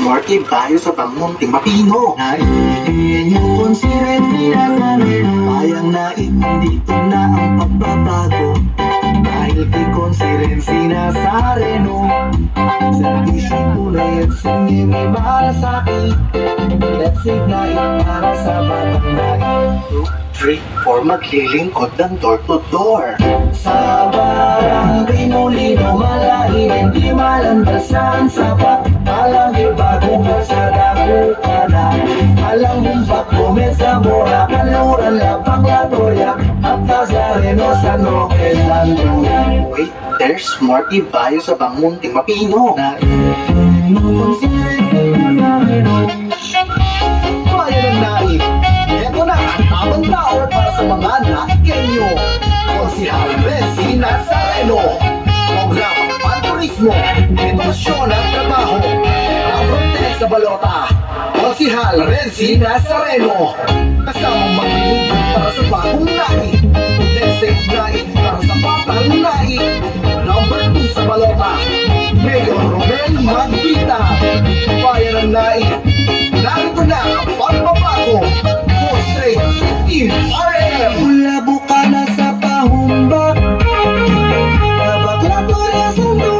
Morty tayo sa Pangmunting Mapino. Naiinyo konsirensiya sa reno. Bayang naik, dito na ang pagbabago. Dahil kay konsirensi na sa reno. Servisyo tunay at singi may malasakit. Let's ignite para sa batang naik. 2, 3, 4, maglilingkod ng door to door. Sa barangay Molino, malahin, hindi malandasan sapat. Palagi bagong kalsada ko na. Alang humpak, Gomez, Zamora, Kaluran, Lapang, Latoya, at Nazareno, San Roque, Santuya. Wait, there's Morty tayo sa Pangmunting Mapino. Naiinyo konsirensiya sa reno. Bayan ng naik, eto na ang tamang tao para sa mga naikenyo. Konsihal Renzi Nazareno. Programang panturismo, edukasyon at trabaho. Number 10 sa balota, Konsihal Renzi Nazareno. Kasamang maglilingkod para sa bagong naik. Safe naik para sa batang naik. Number 2 sa balota, Mayor Romel Magbita. Bayan ng naik, narito na ang pagbabago. 4 straight Team RM. Mula buka na sa pahumbak, Labak-labak na santo